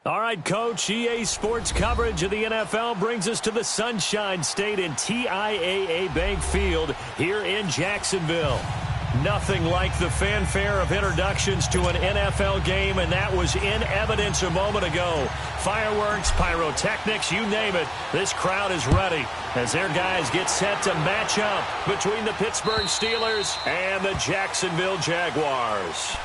All right, Coach, EA Sports coverage of the NFL brings us to the Sunshine State in TIAA Bank Field here in Jacksonville. Nothing like the fanfare of introductions to an NFL game, and that was in evidence a moment ago. Fireworks, pyrotechnics, you name it, this crowd is ready as their guys get set to match up between the Pittsburgh Steelers and the Jacksonville Jaguars.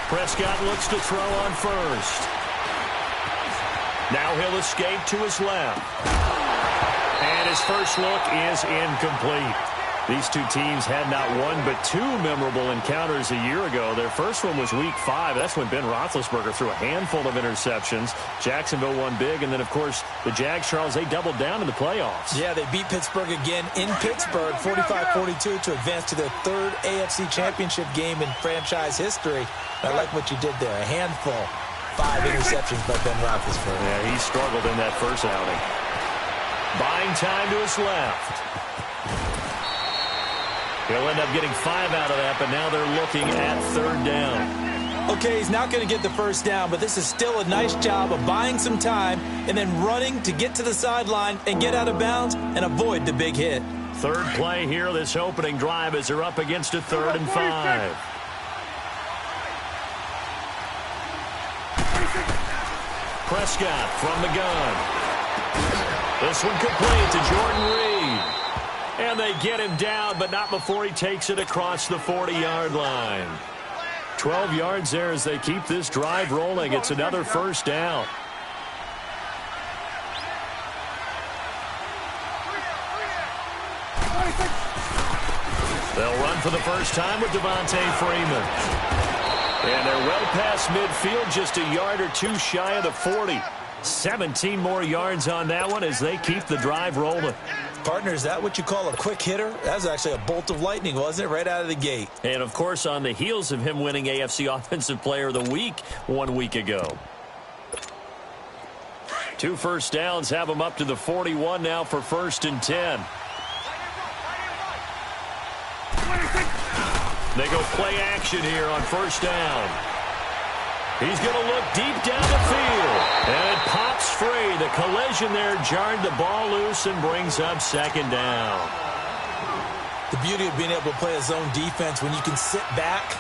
Prescott looks to throw on first. Now he'll escape to his left. And his first look is incomplete. These two teams had not one but two memorable encounters a year ago. Their first one was Week 5. That's when Ben Roethlisberger threw a handful of interceptions. Jacksonville won big. And then, of course, the Jags, Charles, they doubled down in the playoffs. Yeah, they beat Pittsburgh again in Pittsburgh, 45-42, to advance to their third AFC Championship game in franchise history. I like what you did there. A handful. 5 interceptions by Ben Roethlisberger. Yeah, he struggled in that first outing. Buying time to his left. He'll end up getting 5 out of that, but now they're looking at third down. Okay, he's not going to get the first down, but this is still a nice job of buying some time and then running to get to the sideline and get out of bounds and avoid the big hit. Third play here, this opening drive, as they're up against a 3rd and 5. Prescott from the gun. This one complete to Jordan Reed. And they get him down, but not before he takes it across the 40-yard line. 12 yards there as they keep this drive rolling. It's another first down. They'll run for the first time with Devontae Freeman. And they're well past midfield, just a yard or two shy of the 40. 17 more yards on that one as they keep the drive rolling. Partner, is that what you call a quick hitter? That was actually a bolt of lightning, wasn't it? Right out of the gate. And, of course, on the heels of him winning AFC Offensive Player of the Week 1 week ago. 2 first downs have them up to the 41 now for 1st and 10. They go play action here on 1st down. He's going to look deep down the field. And it pops free. The collision there jarred the ball loose and brings up 2nd down. The beauty of being able to play a zone defense when you can sit back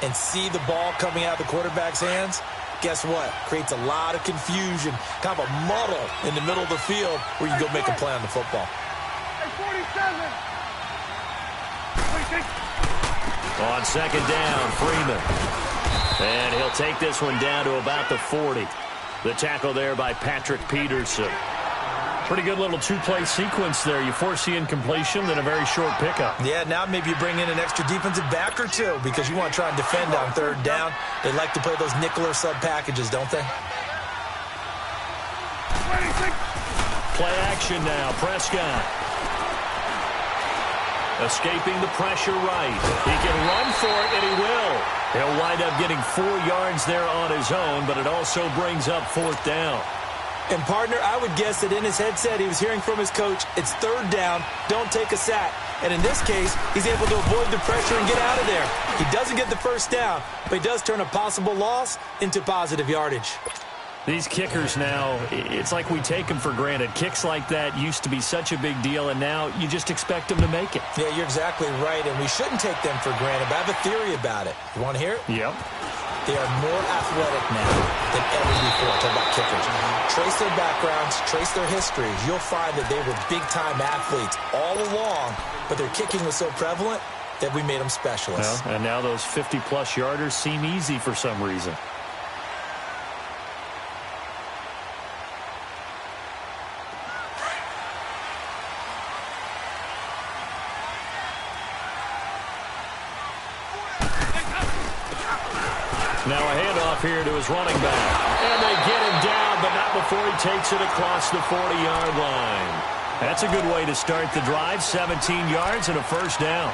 and see the ball coming out of the quarterback's hands, guess what? Creates a lot of confusion, kind of a muddle in the middle of the field where you go make a play on the football. On 2nd down, Freeman. And he'll take this one down to about the 40. The tackle there by Patrick Peterson. Pretty good little 2-play sequence there. You force the incompletion, then a very short pickup. Yeah, now maybe you bring in an extra defensive back or two because you want to try and defend on 3rd down. They like to play those nickel or sub packages, don't they? Play action now, Prescott. Escaping the pressure right. He can run for it, and he will. He'll wind up getting 4 yards there on his own, but it also brings up 4th down. And, partner, I would guess that in his headset he was hearing from his coach, it's 3rd down, don't take a sack. And in this case, he's able to avoid the pressure and get out of there. He doesn't get the first down, but he does turn a possible loss into positive yardage. These kickers now, it's like we take them for granted. Kicks like that used to be such a big deal, and now you just expect them to make it. Yeah, you're exactly right, and we shouldn't take them for granted, but I have a theory about it. You want to hear it? Yep. They are more athletic now than ever before. Talk about kickers. Trace their backgrounds, trace their histories. You'll find that they were big-time athletes all along, but their kicking was so prevalent that we made them specialists. Well, and now those 50-plus yarders seem easy for some reason. Now a handoff here to his running back. And they get him down, but not before he takes it across the 40-yard line. That's a good way to start the drive. 17 yards and a first down.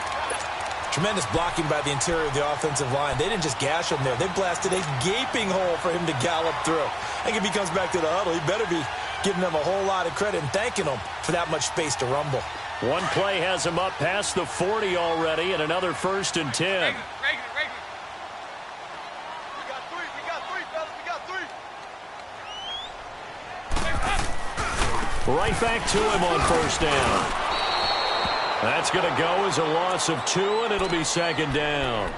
Tremendous blocking by the interior of the offensive line. They didn't just gash him there. They blasted a gaping hole for him to gallop through. I think if he comes back to the huddle, he better be giving them a whole lot of credit and thanking them for that much space to rumble. One play has him up past the 40 already, and another 1st and 10. Right back to him on 1st down. That's going to go as a loss of 2, and it'll be 2nd down.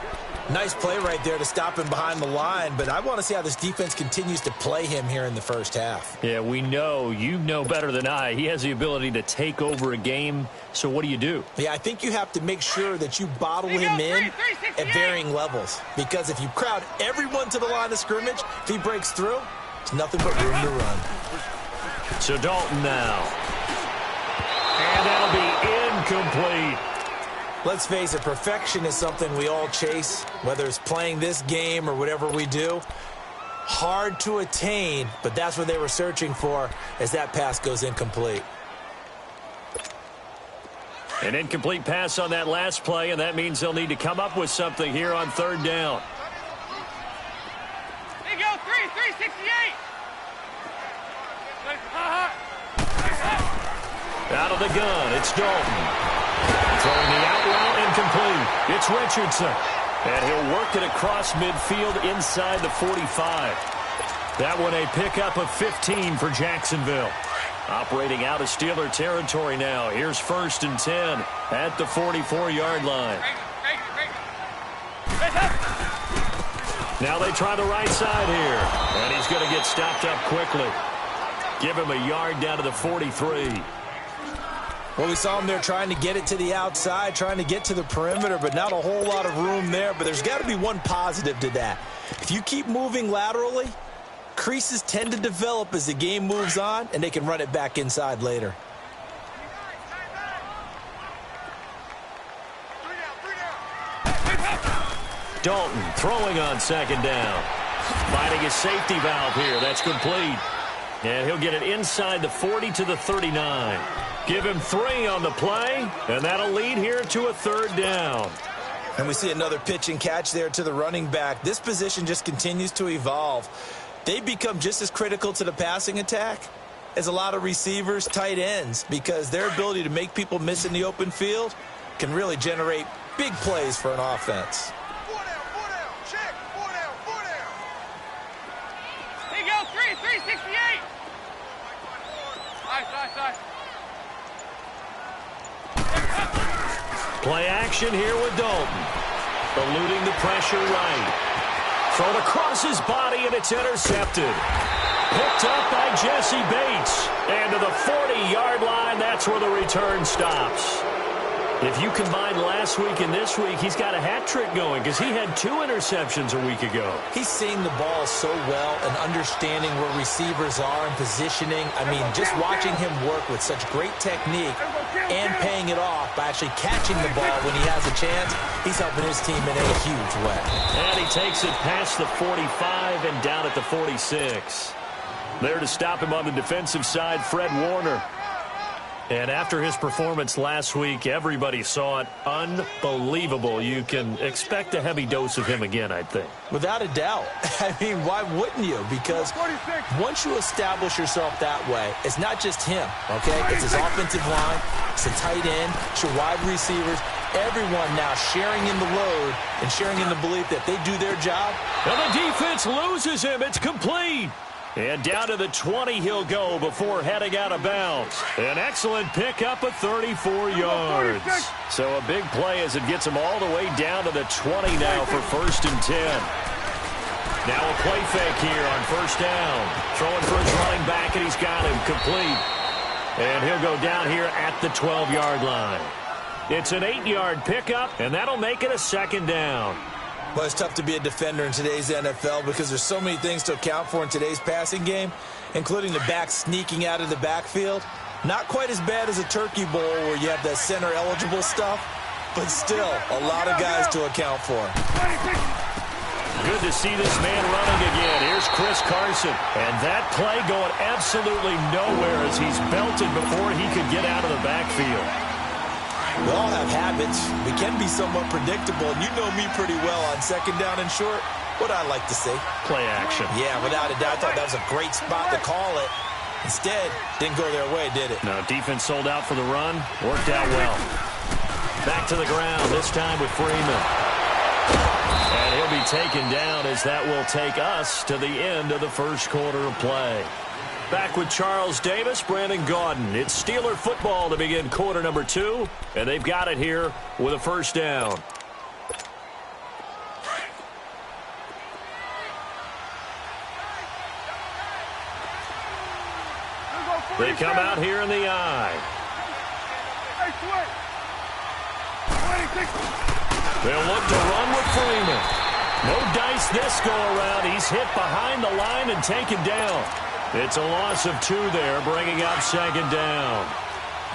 Nice play right there to stop him behind the line, but I want to see how this defense continues to play him here in the first half. Yeah, we know. You know better than I. He has the ability to take over a game, so what do? Yeah, I think you have to make sure that you bottle him in at varying levels, because if you crowd everyone to the line of scrimmage, if he breaks through, it's nothing but room to run. So Dalton now. And that'll be incomplete. Let's face it, perfection is something we all chase, whether it's playing this game or whatever we do. Hard to attain, but that's what they were searching for as that pass goes incomplete. An incomplete pass on that last play, and that means they'll need to come up with something here on 3rd down. There you go, 368. Out of the gun, it's Dalton. Throwing the out route incomplete. It's Richardson. And he'll work it across midfield inside the 45. That one a pickup of 15 for Jacksonville. Operating out of Steeler territory now. Here's 1st and 10 at the 44-yard line. Now they try the right side here. And he's going to get stopped up quickly. Give him a yard down to the 43. Well, we saw him there trying to get it to the outside, trying to get to the perimeter, but not a whole lot of room there. But there's got to be one positive to that. If you keep moving laterally, creases tend to develop as the game moves on, and they can run it back inside later. Dalton throwing on 2nd down. Finding his safety valve here. That's complete. And he'll get it inside the 40 to the 39. Give him 3 on the play, and that'll lead here to a 3rd down. And we see another pitch and catch there to the running back. This position just continues to evolve. They become just as critical to the passing attack as a lot of receivers, tight ends, because their ability to make people miss in the open field can really generate big plays for an offense. There you go, 368. Nice. Play action here with Dalton. Eluding the pressure right. Thrown across his body, and it's intercepted. Picked up by Jesse Bates. And to the 40-yard line, that's where the return stops. If you combine last week and this week, he's got a hat trick going because he had 2 interceptions a week ago. He's seeing the ball so well and understanding where receivers are and positioning. I mean, just watching him work with such great technique and paying it off by actually catching the ball when he has a chance, he's helping his team in a huge way. And he takes it past the 45 and down at the 46. There to stop him on the defensive side, Fred Warner. And after his performance last week, everybody saw it. Unbelievable. You can expect a heavy dose of him again, I think. Without a doubt. I mean, why wouldn't you? Because once you establish yourself that way, it's not just him, okay? It's his offensive line, it's a tight end, it's your wide receivers, everyone now sharing in the load and sharing in the belief that they do their job. And the defense loses him. It's complete. And down to the 20 he'll go before heading out of bounds. An excellent pickup of 34 yards. So a big play as it gets him all the way down to the 20 now for 1st and 10. Now a play fake here on 1st down. Throwing for his running back, and he's got him complete. And he'll go down here at the 12-yard line. It's an 8-yard pickup, and that'll make it a 2nd down. Well, it's tough to be a defender in today's NFL because there's so many things to account for in today's passing game, including the back sneaking out of the backfield. Not quite as bad as a turkey bowl where you have that center-eligible stuff, but still a lot of guys to account for. Good to see this man running again. Here's Chris Carson. And that play going absolutely nowhere as he's belted before he could get out of the backfield. We all have habits. We can be somewhat predictable, and you know me pretty well on second down and short. What I like to say? Play action. Yeah, without a doubt, I thought that was a great spot to call it. Instead, didn't go their way, did it? No, defense sold out for the run. Worked out well. Back to the ground, this time with Freeman. And he'll be taken down as that will take us to the end of the first quarter of play. Back with Charles Davis, Brandon Gaudin. It's Steeler football to begin quarter number 2, and they've got it here with a first down. They come out here in the eye. They'll look to run with Freeman. No dice this go-around. He's hit behind the line and taken down. It's a loss of 2 there, bringing up second down.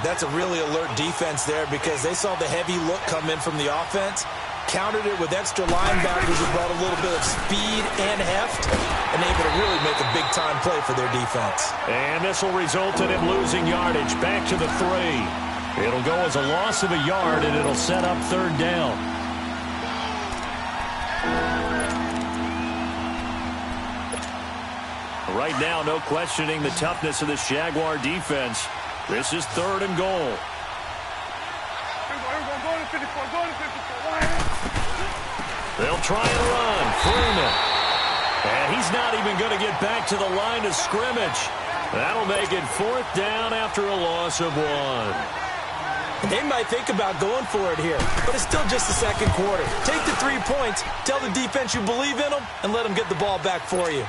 That's a really alert defense there because they saw the heavy look come in from the offense, countered it with extra linebackers who brought a little bit of speed and heft, and able to really make a big-time play for their defense. And this will result in him losing yardage back to the 3. It'll go as a loss of a yard, and it'll set up third down. Right now, no questioning the toughness of this Jaguar defense. This is third and goal. They'll try and run. Freeman. And he's not even going to get back to the line of scrimmage. That'll make it fourth down after a loss of 1. They might think about going for it here, but it's still just the second quarter. Take the 3 points, tell the defense you believe in them, and let them get the ball back for you.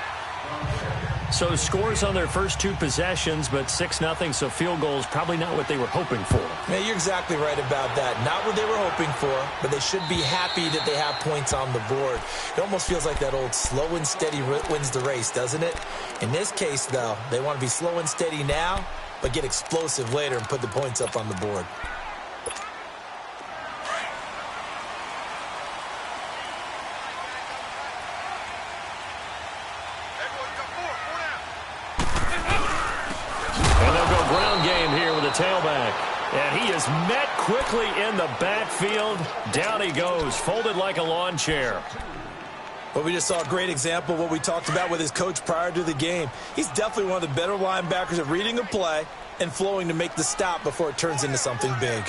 So scores on their first 2 possessions, but 6-0, so field goals probably not what they were hoping for. Yeah, you're exactly right about that. Not what they were hoping for, but they should be happy that they have points on the board. It almost feels like that old slow and steady wins the race, doesn't it? In this case, though, they want to be slow and steady now, but get explosive later and put the points up on the board. Tailback. And he is met quickly in the backfield. Down he goes, folded like a lawn chair. But we just saw a great example of what we talked about with his coach prior to the game. He's definitely one of the better linebackers at reading a play and flowing to make the stop before it turns into something big.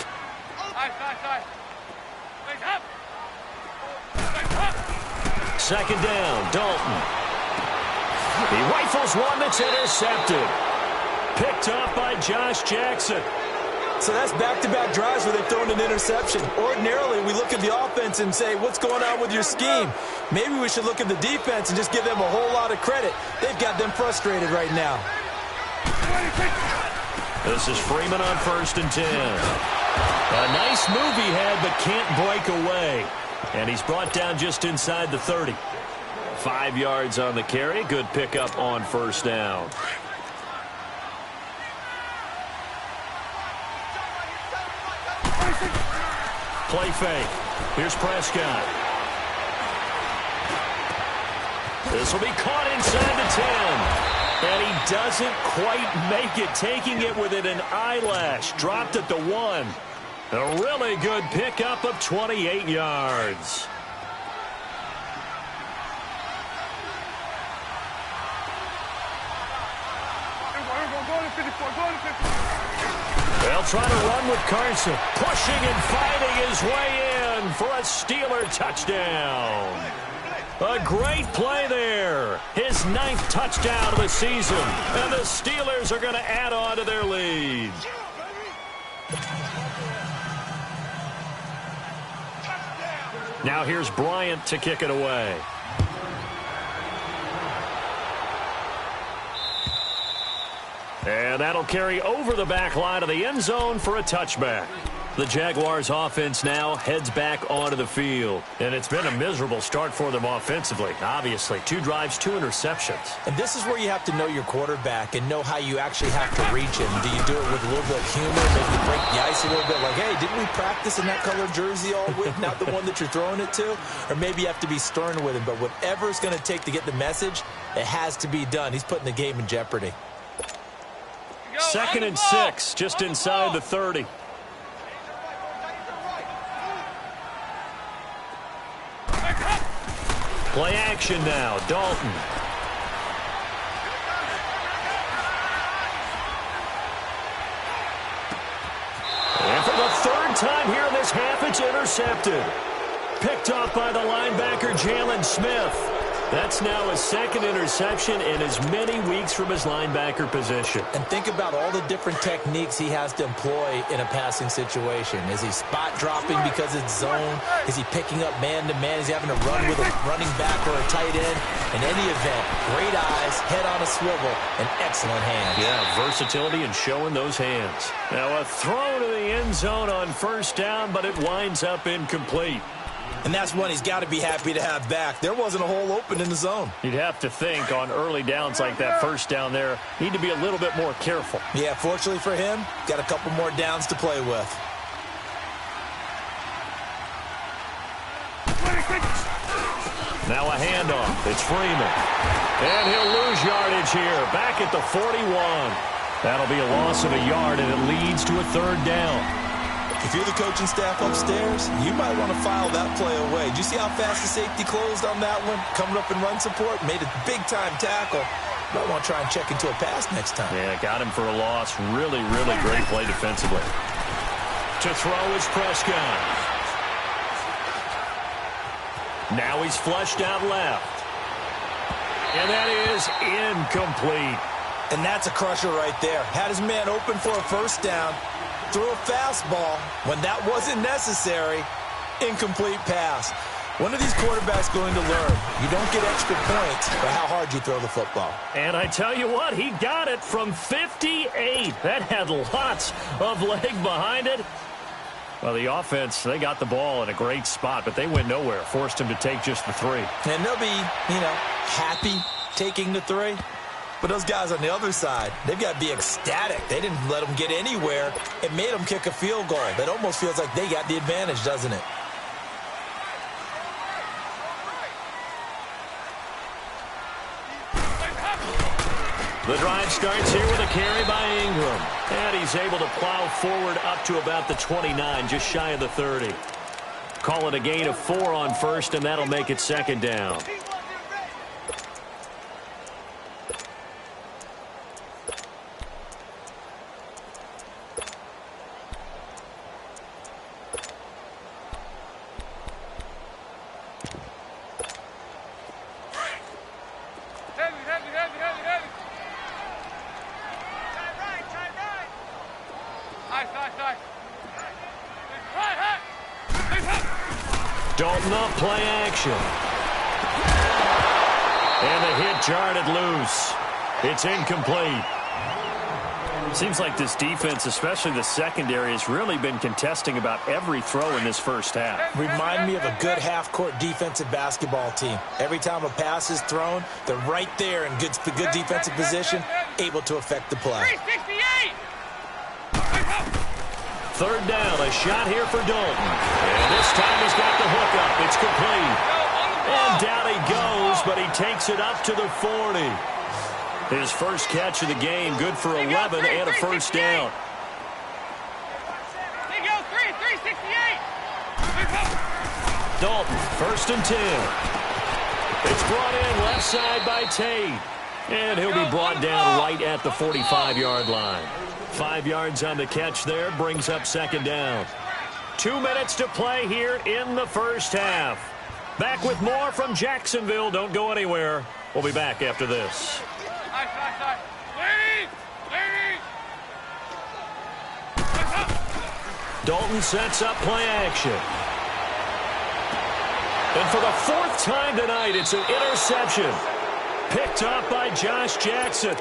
Second down, Dalton. He rifles one that's intercepted. Picked up by Josh Jackson. So that's back-to-back drives where they've thrown an interception. Ordinarily, we look at the offense and say, what's going on with your scheme? Maybe we should look at the defense and just give them a whole lot of credit. They've got them frustrated right now. This is Freeman on 1st and 10. A nice move he had, but can't break away. And he's brought down just inside the 30. 5 yards on the carry. Good pickup on 1st down. Play fake. Here's Prescott. This will be caught inside the 10. And he doesn't quite make it, taking it within an eyelash. Dropped at the 1. A really good pickup of 28 yards. They'll try to run with Carson, pushing and fighting his way in for a Steeler touchdown. A great play there. His 9th touchdown of the season. And the Steelers are going to add on to their lead. Now here's Bryant to kick it away. And that'll carry over the back line of the end zone for a touchback. The Jaguars offense now heads back onto the field. And it's been a miserable start for them offensively. Obviously, 2 drives, 2 interceptions. And this is where you have to know your quarterback and know how you actually have to reach him. Do you do it with a little bit of humor, maybe break the ice a little bit, like, hey, didn't we practice in that color jersey all week, not the one that you're throwing it to? Or maybe you have to be stern with him. But whatever it's going to take to get the message, it has to be done. He's putting the game in jeopardy. 2nd and 6, just inside the 30. Play action now, Dalton. And for the 3rd time here in this half, it's intercepted. Picked off by the linebacker, Jalen Smith. That's now his 2nd interception in as many weeks from his linebacker position. And think about all the different techniques he has to employ in a passing situation. Is he spot dropping because it's zone? Is he picking up man-to-man? Is he having to run with a running back or a tight end? In any event, great eyes, head on a swivel, and excellent hands. Yeah, versatility and showing those hands. Now a throw to the end zone on 1st down, but it winds up incomplete. And that's one he's got to be happy to have back. There wasn't a hole open in the zone. You'd have to think on early downs like that 1st down there, need to be a little bit more careful. Yeah, fortunately for him, got a couple more downs to play with. Now a handoff. It's Freeman. And he'll lose yardage here. Back at the 41. That'll be a loss of a yard, and it leads to a 3rd down. If you're the coaching staff upstairs, you might want to file that play away. Did you see how fast the safety closed on that one? Coming up in run support, made a big-time tackle. Might want to try and check into a pass next time. Yeah, got him for a loss. Really, really great play defensively. To throw is Prescott. Now he's flushed out left. And that is incomplete. And that's a crusher right there. Had his man open for a 1st down. Threw a fastball when that wasn't necessary. Incomplete pass. When are these quarterbacks going to learn? You don't get extra points for how hard you throw the football. And I tell you what, he got it from 58. That had lots of leg behind it. Well, the offense, they got the ball in a great spot, but they went nowhere. Forced him to take just the 3. And they'll be, happy taking the 3. But those guys on the other side, they've got to be ecstatic. They didn't let them get anywhere. It made them kick a field goal. That almost feels like they got the advantage, doesn't it? The drive starts here with a carry by Ingram. And he's able to plow forward up to about the 29, just shy of the 30. Call it a gain of 4 on 1st, and that'll make it 2nd down. Dalton up, play action. And the hit jarred it loose. It's incomplete. Seems like this defense, especially the secondary, has really been contesting about every throw in this 1st half. Remind me of a good half-court defensive basketball team. Every time a pass is thrown, they're right there in good defensive position, able to affect the play. 368! 3rd down, a shot here for Dalton. And this time he's got the hook up. It's complete. And down he goes, but he takes it up to the 40. His first catch of the game, good for 11 and a 1st down. They go 368! Dalton, 1st and 10. It's brought in left side by Tate. And he'll be brought down right at the 45-yard line. 5 yards on the catch there, brings up 2nd down. 2 minutes to play here in the 1st half. Back with more from Jacksonville. Don't go anywhere. We'll be back after this. Dalton sets up play action. And for the 4th time tonight, it's an interception. Picked up by Josh Jackson.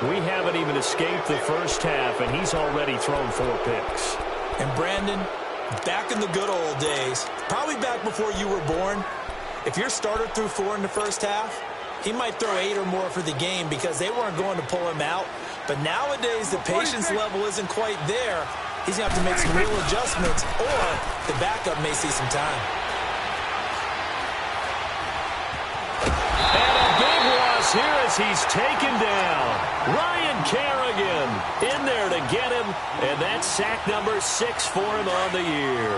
We haven't even escaped the 1st half, and he's already thrown 4 picks. And Brandon, back in the good old days, probably back before you were born, if your starter threw 4 in the first half, he might throw 8 or more for the game because they weren't going to pull him out. But nowadays, the patience level isn't quite there. He's going to have to make some real adjustments, or the backup may see some time. And a big loss here as he's taken down. Ryan Kerrigan in there to get him, and that's sack number 6 for him on the year.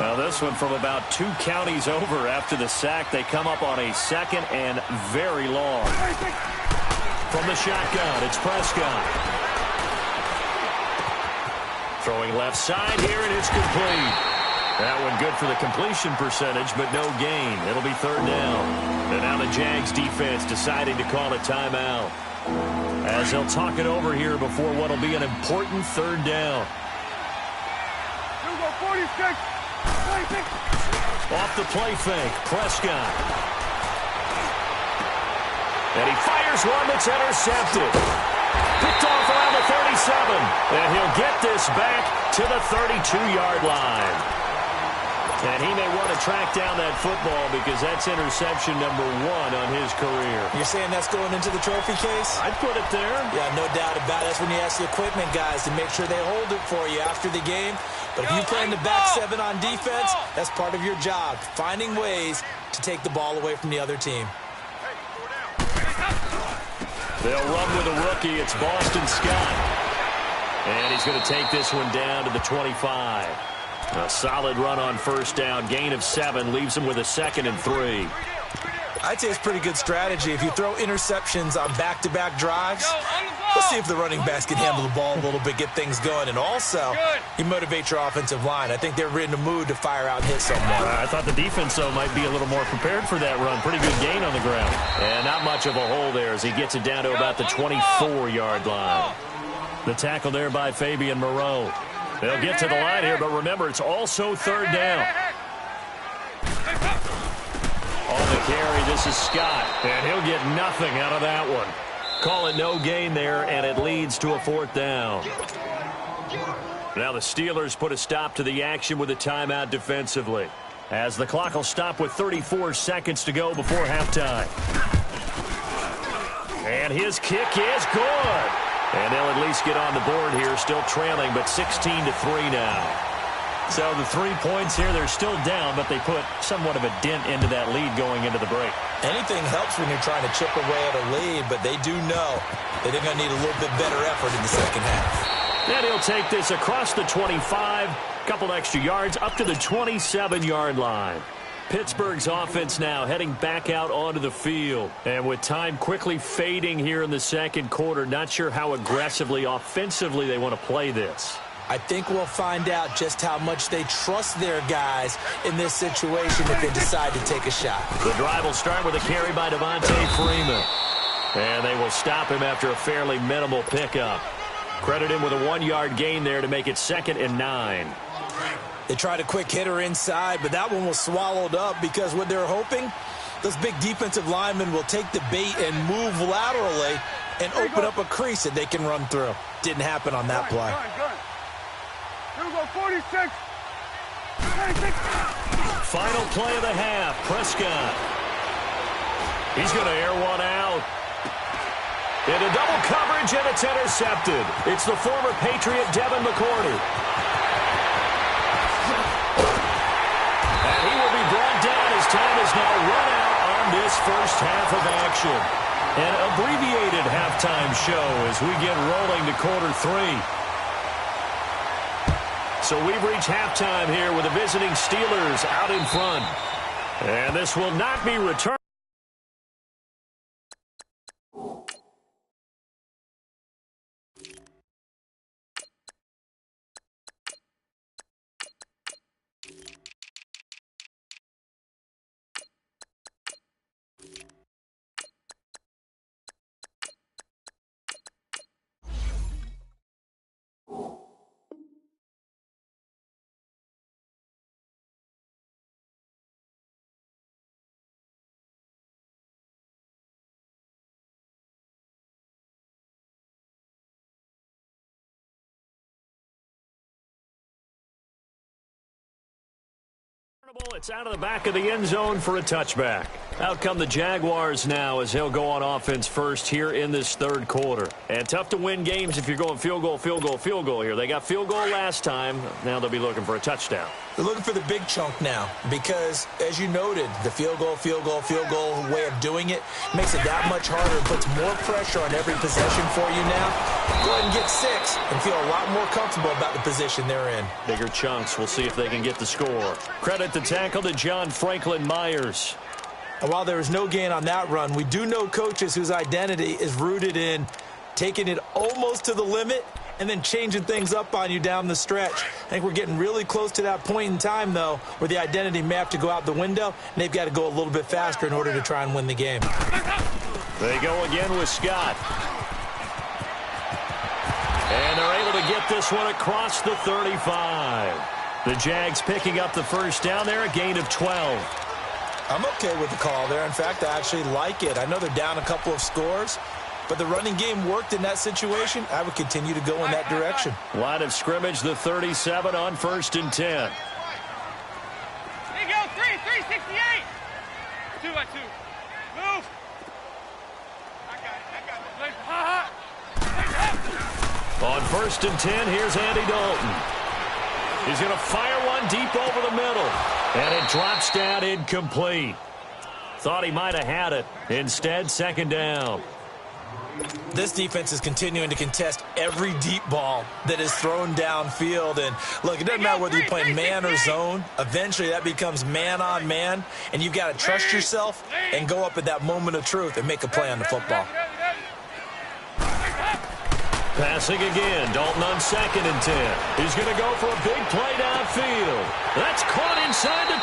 Now this one from about 2 counties over after the sack. They come up on a 2nd and very long. From the shotgun, it's Prescott. Throwing left side here, and it's complete. That one good for the completion percentage, but no gain. It'll be 3rd down. And now the Jags defense deciding to call a timeout, as they'll talk it over here before what will be an important 3rd down. 46. Off the play fake, Prescott. And he fires one that's intercepted. Picked off around the 37. And he'll get this back to the 32-yard line. And he may want to track down that football because that's interception number 1 on his career. You're saying that's going into the trophy case? I'd put it there. Yeah, no doubt about it. That's when you ask the equipment guys to make sure they hold it for you after the game. But if you play in the back 7 on defense, that's part of your job, finding ways to take the ball away from the other team. They'll run with a rookie. It's Boston Scott. And he's going to take this one down to the 25. A solid run on 1st down. Gain of 7 leaves him with a 2nd and 3. I'd say it's pretty good strategy. If you throw interceptions on back-to-back drives, we'll see if the running backs can handle the ball a little bit, get things going. And also, you motivate your offensive line. I think they're in the mood to fire out and hit someone. I thought the defense, though, might be a little more prepared for that run. Pretty good gain on the ground. And not much of a hole there as he gets it down to about the 24-yard line. The tackle there by Fabian Moreau. They'll get to the line here, but remember, it's also 3rd down. On the carry, this is Scott, and he'll get nothing out of that one. Call it no gain there, and it leads to a 4th down. Now the Steelers put a stop to the action with a timeout defensively, as the clock will stop with 34 seconds to go before halftime. And his kick is good. And they'll at least get on the board here, still trailing, but 16-3 now. So the 3 points here, they're still down, but they put somewhat of a dent into that lead going into the break. Anything helps when you're trying to chip away at a lead, but they do know that they're going to need a little bit better effort in the 2nd half. And he'll take this across the 25, couple extra yards, up to the 27-yard line. Pittsburgh's offense now heading back out onto the field. And with time quickly fading here in the 2nd quarter, not sure how aggressively, offensively they want to play this. I think we'll find out just how much they trust their guys in this situation if they decide to take a shot. The drive will start with a carry by Devontae Freeman. And they will stop him after a fairly minimal pickup. Credit him with a 1-yard gain there to make it 2nd and 9. They tried a quick hitter inside, but that one was swallowed up because what they're hoping, those big defensive linemen will take the bait and move laterally and open up a crease that they can run through. Didn't happen on that play. Here we go, 46. Final play of the half, Prescott. He's going to air one out. Into double coverage, and it's intercepted. It's the former Patriot Devin McCourty. And he will be brought down as time is now run out on this first half of action. An abbreviated halftime show as we get rolling to quarter 3. So we've reached halftime here with the visiting Steelers out in front. And this will not be returned. It's out of the back of the end zone for a touchback. Out come the Jaguars now as he'll go on offense first here in this third quarter. And tough to win games if you're going field goal, field goal, field goal here. They got field goal last time. Now they'll be looking for a touchdown. They're looking for the big chunk now because, as you noted, the field goal way of doing it makes it that much harder and puts more pressure on every possession for you now. Go ahead and get 6 and feel a lot more comfortable about the position they're in. Bigger chunks. We'll see if they can get the score. Credit the tackle to John Franklin Myers. And while there was no gain on that run, we do know coaches whose identity is rooted in taking it almost to the limit and then changing things up on you down the stretch. I think we're getting really close to that point in time, though, where the identity may have to go out the window, and they've got to go a little bit faster in order to try and win the game. They go again with Scott. And they're able to get this one across the 35. The Jags picking up the first down there, a gain of 12. I'm okay with the call there. In fact, I actually like it. I know they're down a couple of scores, but the running game worked in that situation. I would continue to go in that direction. Line of scrimmage, the 37 on 1st and 10. There you go, 368. 2 by 2. Move. I got it. On 1st and 10, here's Andy Dalton. He's going to fire one deep over the middle. And it drops down incomplete. Thought he might have had it. Instead, 2nd down. This defense is continuing to contest every deep ball that is thrown downfield. And, look, it doesn't matter whether you're playing man or zone. Eventually, that becomes man on man. And you've got to trust yourself and go up at that moment of truth and make a play on the football. Passing again. Dalton on 2nd and 10. He's going to go for a big play downfield. That's caught inside the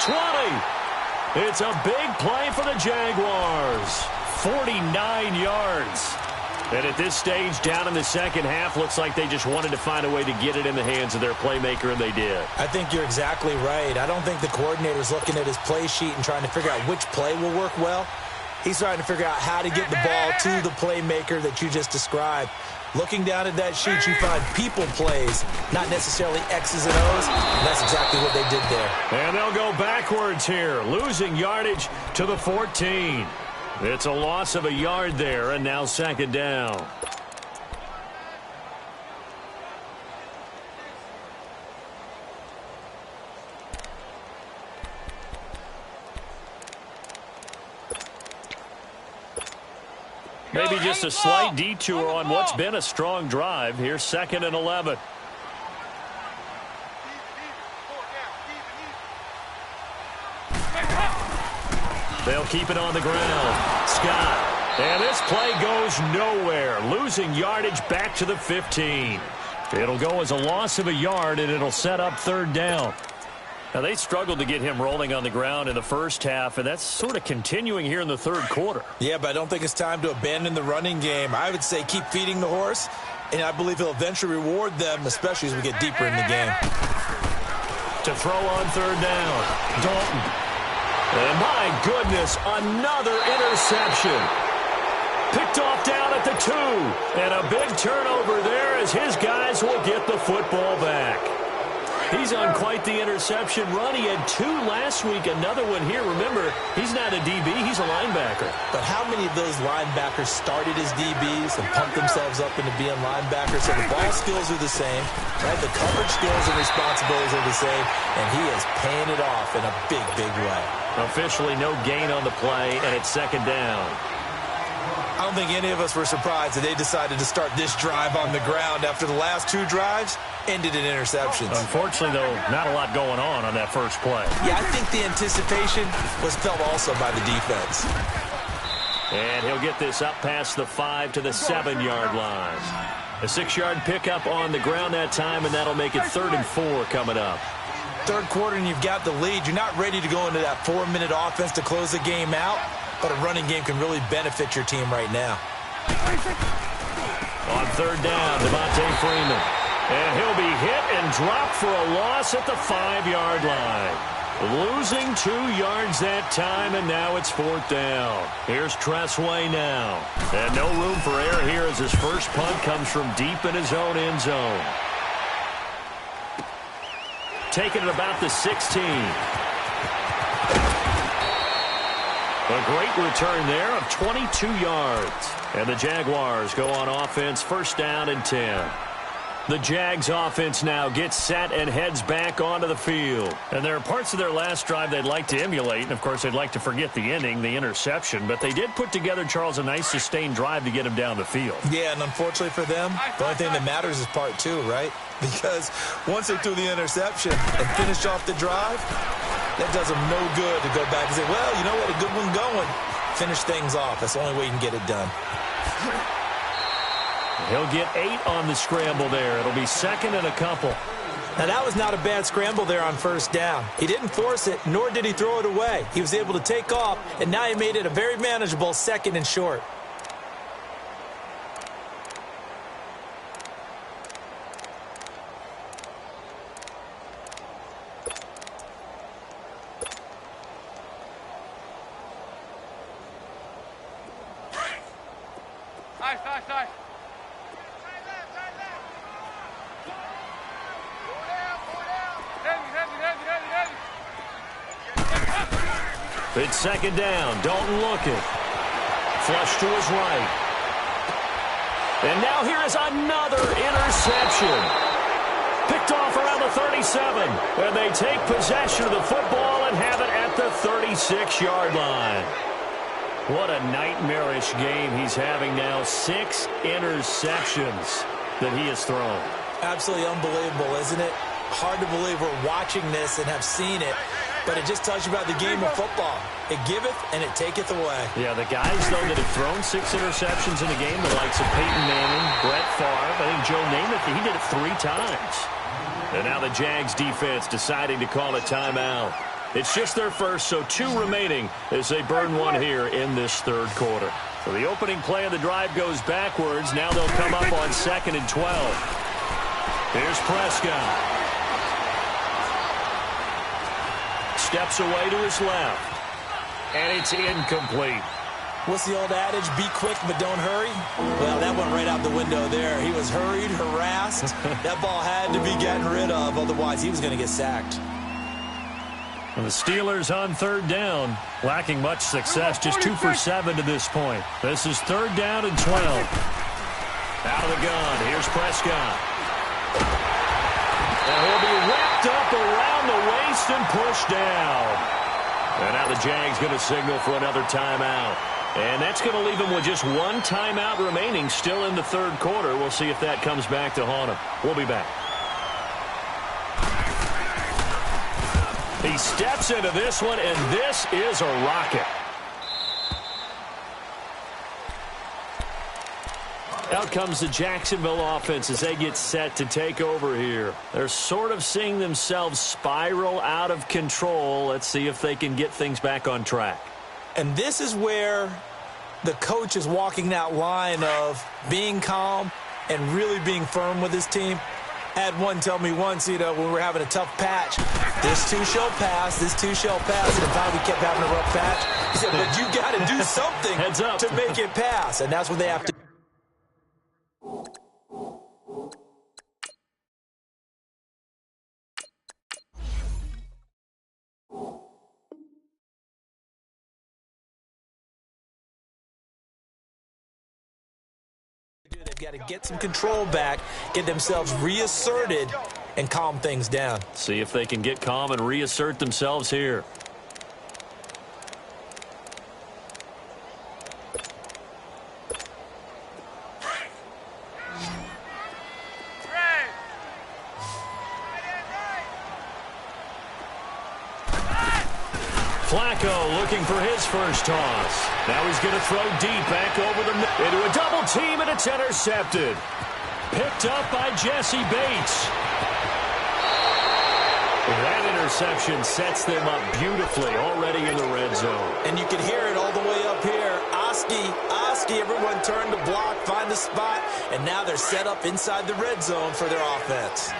20. It's a big play for the Jaguars. 49 yards. And at this stage, down in the second half, looks like they just wanted to find a way to get it in the hands of their playmaker, and they did. I think you're exactly right. I don't think the coordinator's looking at his play sheet and trying to figure out which play will work well. He's trying to figure out how to get the ball to the playmaker that you just described. Looking down at that sheet, you find people plays, not necessarily X's and O's, and that's exactly what they did there. And they'll go backwards here, losing yardage to the 14. It's a loss of a yard there, and now 2nd down. Maybe just a slight detour on what's been a strong drive. Here's 2nd and 11. They'll keep it on the ground. Scott. And this play goes nowhere. Losing yardage back to the 15. It'll go as a loss of a yard, and it'll set up 3rd down. Now, they struggled to get him rolling on the ground in the first half, and that's sort of continuing here in the 3rd quarter. Yeah, but I don't think it's time to abandon the running game. I would say keep feeding the horse, and I believe he'll eventually reward them, especially as we get deeper in the game. To throw on 3rd down, Dalton. And my goodness, another interception. Picked off down at the 2. And a big turnover there as his guys will get the football back. He's on quite the interception run. He had 2 last week, another one here. Remember, he's not a DB, he's a linebacker. But how many of those linebackers started as DBs and pumped themselves up into being linebackers? So the ball skills are the same, right? The coverage skills and responsibilities are the same, and he is paying it off in a big, big way. Officially no gain on the play, and it's 2nd down. I don't think any of us were surprised that they decided to start this drive on the ground after the last 2 drives ended in interceptions. Unfortunately, though, not a lot going on that first play. Yeah, I think the anticipation was felt also by the defense. And he'll get this up past the 5 to the 7-yard line. A 6-yard pickup on the ground that time, and that'll make it 3rd and 4 coming up. 3rd quarter, and you've got the lead. You're not ready to go into that 4-minute offense to close the game out, but a running game can really benefit your team right now. On 3rd down, Devontae Freeman. And he'll be hit and dropped for a loss at the 5-yard line. Losing 2 yards that time, and now it's 4th down. Here's Tressway now. And no room for error here as his first punt comes from deep in his own end zone. Taking it about the 16. A great return there of 22 yards. And the Jaguars go on offense, first down and 10. The Jags offense now gets set and heads back onto the field. And there are parts of their last drive they'd like to emulate. And, of course, they'd like to forget the ending, the interception. But they did put together, Charles, a nice sustained drive to get him down the field. Yeah, and unfortunately for them, the only thing that matters is part two, right? Because once they threw the interception and finished off the drive, that does them no good to go back and say, well, you know what, a good one going. Finish things off. That's the only way you can get it done. He'll get 8 on the scramble there. It'll be second and a couple. Now, that was not a bad scramble there on first down. He didn't force it, nor did he throw it away. He was able to take off, and now he made it a very manageable second and short. Nice. It's second down. Dalton looking. Flush to his right. And now here is another interception. Picked off around the 37. And they take possession of the football and have it at the 36-yard line. What a nightmarish game he's having now. 6 interceptions that he has thrown. Absolutely unbelievable, isn't it? Hard to believe we're watching this and have seen it. But it just tells you about the game of football. It giveth and it taketh away. Yeah, the guys, though, that have thrown 6 interceptions in a game, the likes of Peyton Manning, Brett Favre, I think Joe Namath, he did it 3 times. And now the Jags defense deciding to call a timeout. It's just their first, so 2 remaining as they burn one here in this third quarter. So the opening play of the drive goes backwards. Now they'll come up on second and 12. Here's Prescott. Steps away to his left. And it's incomplete. What's the old adage? Be quick, but don't hurry? Well, that went right out the window there. He was hurried, harassed. That ball had to be gotten rid of. Otherwise, he was going to get sacked. And the Steelers on third down, lacking much success, just 2 for 7 to this point. This is third down and 12. Out of the gun, here's Prescott. And he'll be wrapped up around the waist and pushed down. And now the Jags going to signal for another timeout. And that's going to leave him with just 1 timeout remaining still in the third quarter. We'll see if that comes back to haunt him. We'll be back. He steps into this one, and this is a rocket. Out comes the Jacksonville offense as they get set to take over here. They're sort of seeing themselves spiral out of control. Let's see if they can get things back on track. And this is where the coach is walking that line of being calm and really being firm with his team. I had one tell me once, when we were having a tough patch, this too shall pass, this too shall pass, and finally we kept having a rough patch. He said, but you got to do something Heads up. to make it pass, and that's what they have to do. They've got to get some control back, get themselves reasserted, and calm things down. See if they can get calm and reassert themselves here. Flacco looking for his first toss. Now he's going to throw deep back over the middle into a double team, and it's intercepted. Picked up by Jesse Bates. That interception sets them up beautifully already in the red zone. And you can hear it all the way up here. Oski, everyone turn to block, find the spot, and now they're set up inside the red zone for their offense.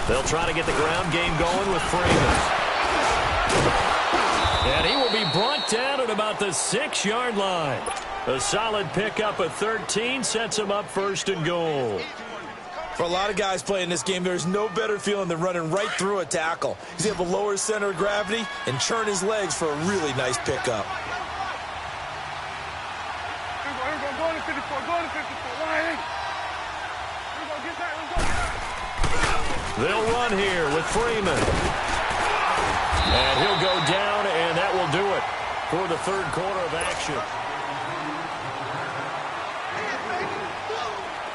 They'll try to get the ground game going with Freeman. And he will be brought down at about the 6-yard line. A solid pickup at 13 sets him up first and goal. For a lot of guys playing this game, there's no better feeling than running right through a tackle. He's able to lower his center of gravity and churn his legs for a really nice pickup. Go to 54, go to 54. Here we go, get that, let's go. They'll run here with Freeman. And he'll go down, and that will do it for the third quarter of action.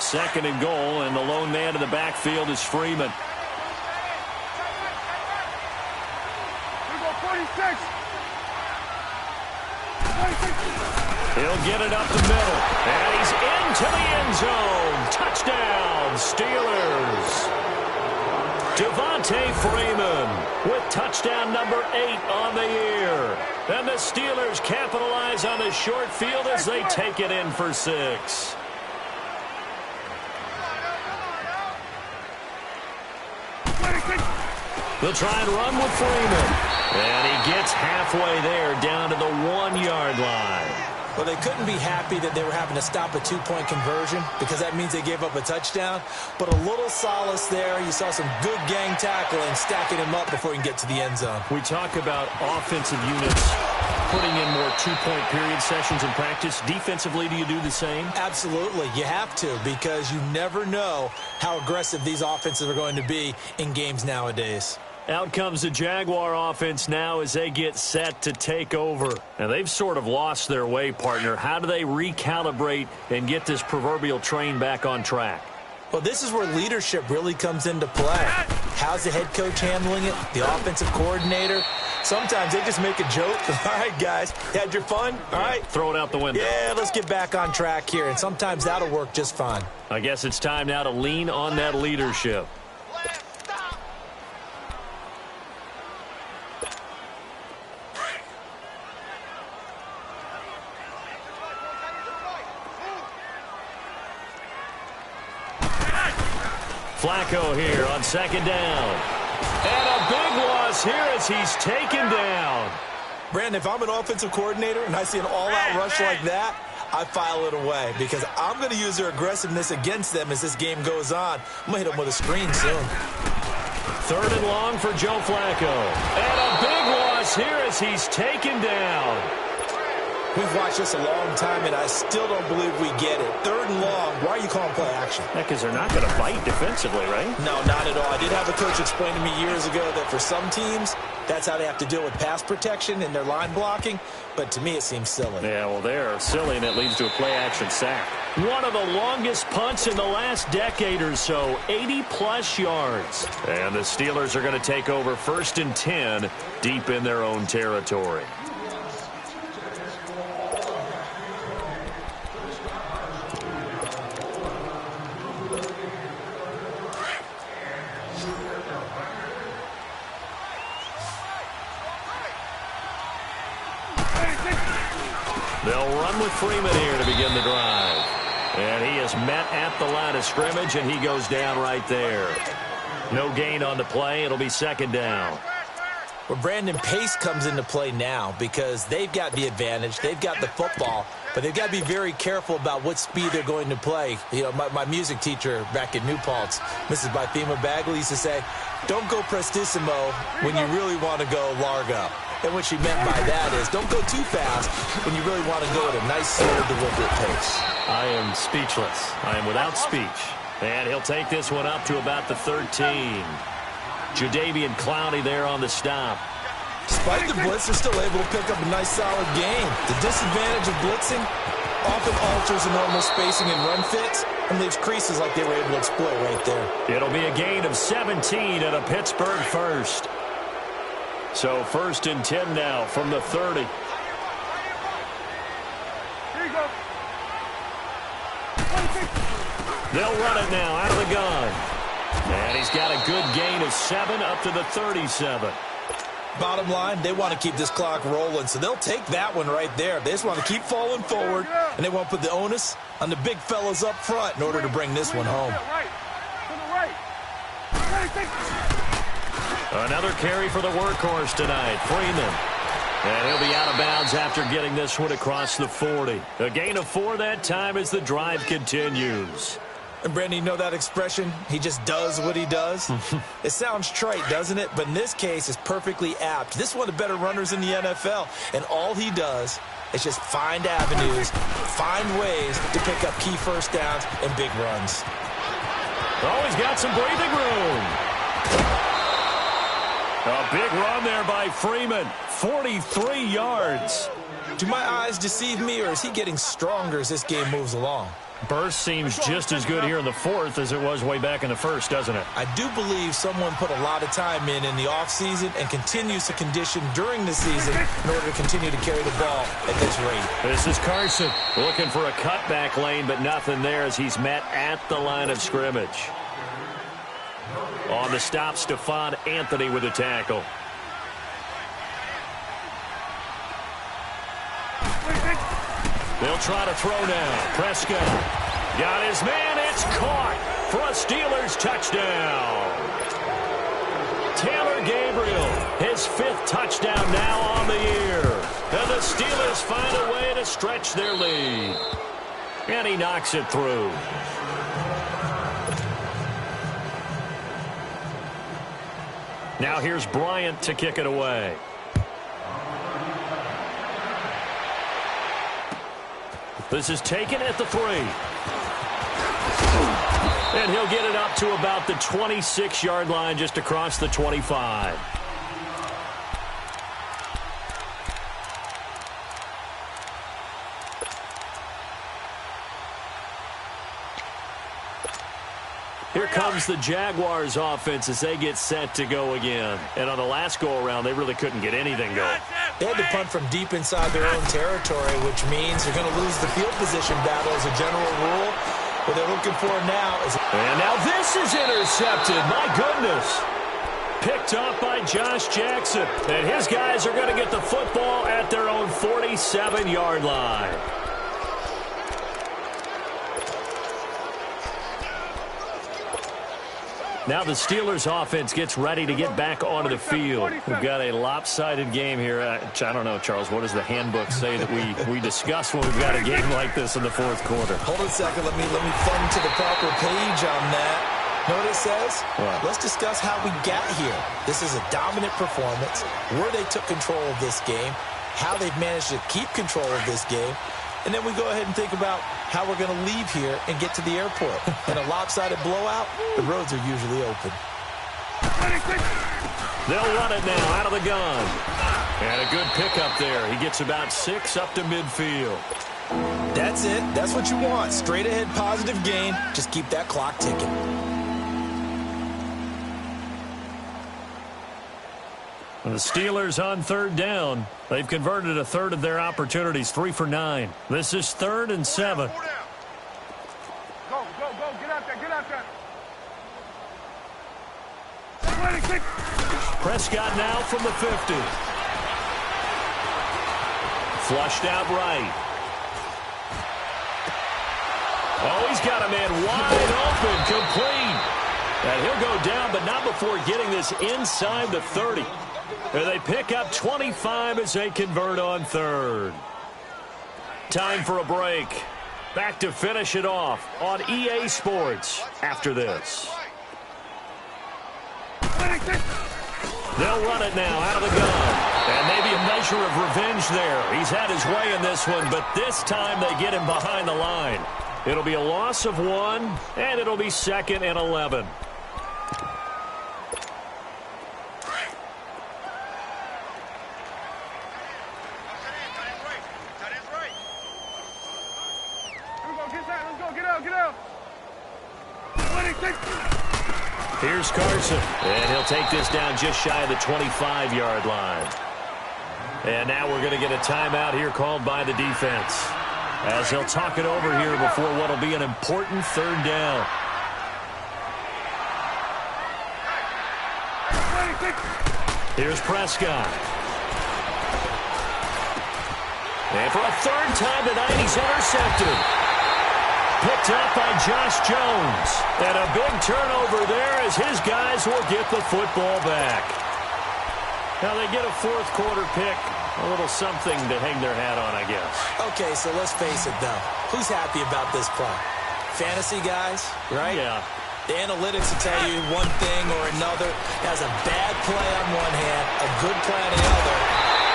Second and goal, and the lone man in the backfield is Freeman. Here we go, 46. He'll get it up the middle, and he's into the end zone. Touchdown, Steelers. Devontae Freeman with touchdown number 8 on the year. And the Steelers capitalize on the short field as they take it in for 6. They'll try and run with Freeman. And he gets halfway there down to the 1-yard line. Well, they couldn't be happy that they were having to stop a 2-point conversion because that means they gave up a touchdown. But a little solace there. You saw some good gang tackling, stacking him up before he can get to the end zone. We talk about offensive units putting in more 2-point period sessions in practice. Defensively, do you do the same? Absolutely. You have to because you never know how aggressive these offenses are going to be in games nowadays. Out comes the Jaguar offense now as they get set to take over. Now, they've sort of lost their way, partner. How do they recalibrate and get this proverbial train back on track? Well, this is where leadership really comes into play. How's the head coach handling it? The offensive coordinator? Sometimes they just make a joke. All right, guys, you had your fun? All right. Throw it out the window. Yeah, let's get back on track here. And sometimes that'll work just fine. I guess it's time now to lean on that leadership. Flacco here on second down. And a big loss here as he's taken down. Brandon, if I'm an offensive coordinator and I see an all-out rush like that, I file it away because I'm going to use their aggressiveness against them as this game goes on. I'm going to hit them with a screen soon. Third and long for Joe Flacco. And a big loss here as he's taken down. We've watched this a long time, and I still don't believe we get it. Third and long, why are you calling play action? Yeah, because they're not going to fight defensively, right? No, not at all. I did have a coach explain to me years ago that for some teams, that's how they have to deal with pass protection and their line blocking. But to me, it seems silly. Yeah, well, they're silly, and it leads to a play-action sack. One of the longest punts in the last decade or so, 80-plus yards. And the Steelers are going to take over 1st and 10 deep in their own territory. They'll run with Freeman here to begin the drive. And he is met at the line of scrimmage, and he goes down right there. No gain on the play. It'll be second down. Well, Brandon, pace comes into play now because they've got the advantage. They've got the football, but they've got to be very careful about what speed they're going to play. You know, my music teacher back in New Paltz, Mrs. Bythema Bagley, used to say, don't go prestissimo when you really want to go largo. And what she meant by that is don't go too fast when you really want to go at a nice, slow, deliberate pace. I am speechless. I am without speech. And he'll take this one up to about the 13. Jadeveon Clowney there on the stop. Despite the blitz, they're still able to pick up a nice, solid gain. The disadvantage of blitzing often alters the normal spacing and run fits and leaves creases like they were able to exploit right there. It'll be a gain of 17 and a Pittsburgh first. So 1st and 10 now from the 30. Here you go. They'll run it now out of the gun. And he's got a good gain of 7 up to the 37. Bottom line, they want to keep this clock rolling, so they'll take that one right there. They just want to keep falling forward, and they want to put the onus on the big fellas up front in order to bring this one home. Another carry for the workhorse tonight, Freeman. And he'll be out of bounds after getting this one across the 40. A gain of 4 that time as the drive continues. And Brandon, you know that expression? He just does what he does? It sounds trite, doesn't it? But in this case, it's perfectly apt. This is one of the better runners in the NFL. And all he does is just find avenues, find ways to pick up key first downs and big runs. Oh, he's got some breathing room. A big run there by Freeman. 43 yards. Do my eyes deceive me, or is he getting stronger as this game moves along? Burst seems just as good here in the fourth as it was way back in the first, doesn't it? I do believe someone put a lot of time in the offseason and continues to condition during the season in order to continue to carry the ball at this rate. This is Carson looking for a cutback lane, but nothing there as he's met at the line of scrimmage. On the stop, Stephon Anthony with a tackle. They'll try to throw now. Prescott got his man. It's caught for a Steelers touchdown. Taylor Gabriel, his 5th touchdown now on the year. And the Steelers find a way to stretch their lead. And he knocks it through. Now here's Bryant to kick it away. This is taken at the 3. And he'll get it up to about the 26-yard line, just across the 25. Here comes the Jaguars offense as they get set to go again. And on the last go-around, they really couldn't get anything going. They had to punt from deep inside their own territory, which means they're going to lose the field position battle as a general rule. What they're looking for now is... And now this is intercepted. My goodness. Picked up by Josh Jackson. And his guys are going to get the football at their own 47-yard line. Now the Steelers offense gets ready to get back onto the field. We've got a lopsided game here. I don't know, Charles, what does the handbook say that we discuss when we've got a game like this in the fourth quarter? Hold on a second. Let me thumb to the proper page on that. Know what it says? What? Let's discuss how we got here. This is a dominant performance, where they took control of this game, how they've managed to keep control of this game, and then we go ahead and think about how we're going to leave here and get to the airport. In a lopsided blowout, the roads are usually open. They'll run it now out of the gun. And a good pickup there. He gets about 6 up to midfield. That's it. That's what you want. Straight ahead positive gain. Just keep that clock ticking. The Steelers on 3rd down. They've converted a third of their opportunities, 3 for 9. This is 3rd and 7. Go. Get out there. Get out there. Prescott now from the 50. Flushed out right. Oh, he's got a man wide open, complete. And he'll go down, but not before getting this inside the 30. And they pick up 25 as they convert on 3rd. Time for a break. Back to finish it off on EA Sports after this. They'll run it now out of the gun. And maybe a measure of revenge there. He's had his way in this one, but this time they get him behind the line. It'll be a loss of 1, and it'll be 2nd and 11. Here's Carson, and he'll take this down just shy of the 25-yard line. And now we're going to get a timeout here called by the defense, as he'll talk it over here before what will be an important 3rd down. Here's Prescott. And for a 3rd time tonight, he's intercepted. Picked up by Josh Jones. And a big turnover there as his guys will get the football back. Now they get a 4th quarter pick. A little something to hang their hat on, I guess. Okay, so let's face it, though. Who's happy about this play? fantasy guys, right? Yeah. The analytics will tell you one thing or another. Has a bad play on one hand, a good play on the other,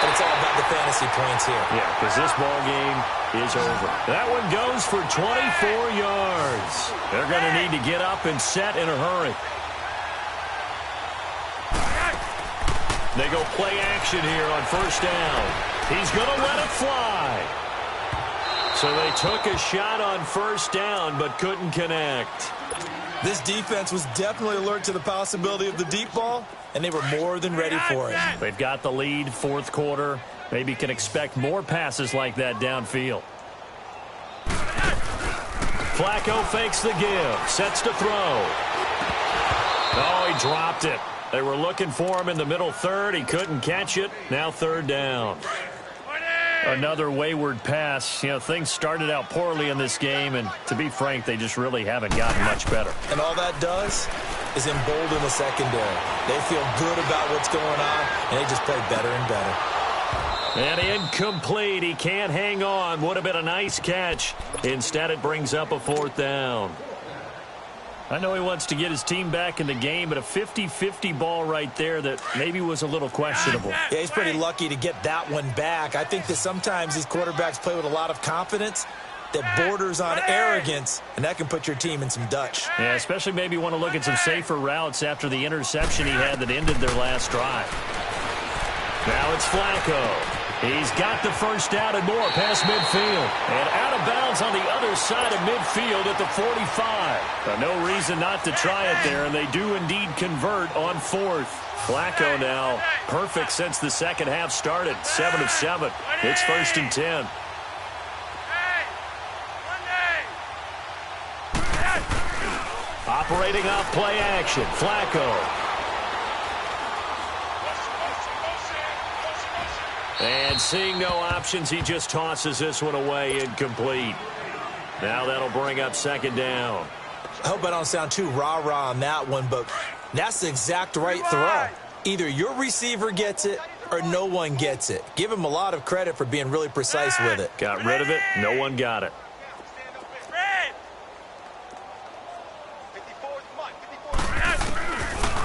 but it's all about the fantasy points here. Yeah, because this ball game is over. That one goes for 24 yards. They're going to need to get up and set in a hurry. They go play action here on first down. He's going to let it fly. So they took a shot on first down but couldn't connect. This defense was definitely alert to the possibility of the deep ball, and they were more than ready for it. They've got the lead, fourth quarter. Maybe can expect more passes like that downfield. Flacco fakes the give, sets to throw. Oh, he dropped it. They were looking for him in the middle third. He couldn't catch it. Now third down. Another wayward pass. You know, things started out poorly in this game, and to be frank, they just really haven't gotten much better. And all that does is embolden the secondary. They feel good about what's going on, and they just play better and better. And incomplete. He can't hang on. Would have been a nice catch. Instead, it brings up a fourth down. I know he wants to get his team back in the game, but a 50-50 ball right there that maybe was a little questionable. Yeah, he's pretty lucky to get that one back. I think that sometimes these quarterbacks play with a lot of confidence that borders on arrogance, and that can put your team in some Dutch. Yeah, especially maybe want to look at some safer routes after the interception he had that ended their last drive. Now it's Flacco. He's got the first down and more past midfield. And out of bounds on the other side of midfield at the 45. No reason not to try it there, and they do indeed convert on fourth. Flacco now perfect since the second half started. 7 of 7. It's 1st and 10. Operating off play action. Flacco. And seeing no options, he just tosses this one away, incomplete. Now that'll bring up second down. I hope I don't sound too rah-rah on that one, but that's the exact right throw. Either your receiver gets it or no one gets it. Give him a lot of credit for being really precise with it. Got rid of it. No one got it.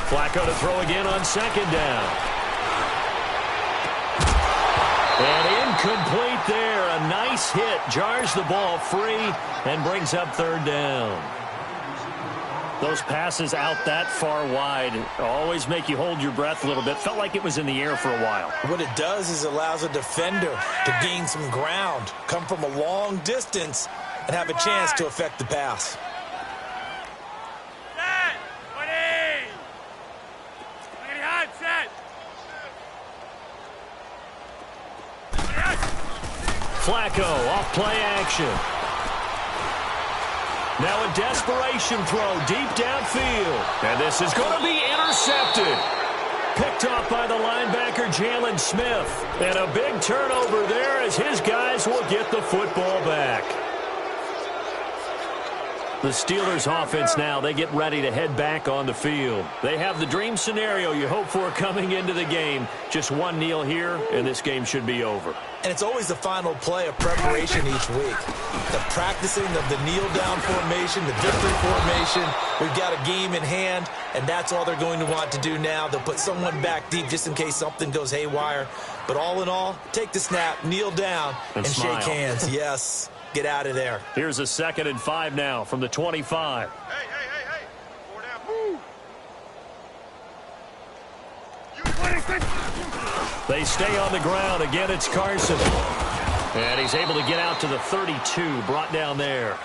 Flacco to throw again on second down. And incomplete there. A nice hit. Jars the ball free and brings up third down. Those passes out that far wide always make you hold your breath a little bit. Felt like it was in the air for a while. What it does is it allows a defender to gain some ground, come from a long distance, and have a chance to affect the pass. Flacco off play action. Now a desperation throw deep downfield. And this is going to be intercepted. Picked off by the linebacker, Jalen Smith. And a big turnover there as his guys will get the football back. The Steelers offense now, they get ready to head back on the field. They have the dream scenario you hope for coming into the game. Just one kneel here, and this game should be over. And it's always the final play of preparation each week. The practicing of the kneel-down formation, the victory formation. We've got a game in hand, and that's all they're going to want to do now. They'll put someone back deep just in case something goes haywire. But all in all, take the snap, kneel down, and shake hands. Yes. Get out of there. Here's a 2nd and 5 now from the 25. Hey. 4 down. They stay on the ground. Again, it's Carson. And he's able to get out to the 32, brought down there.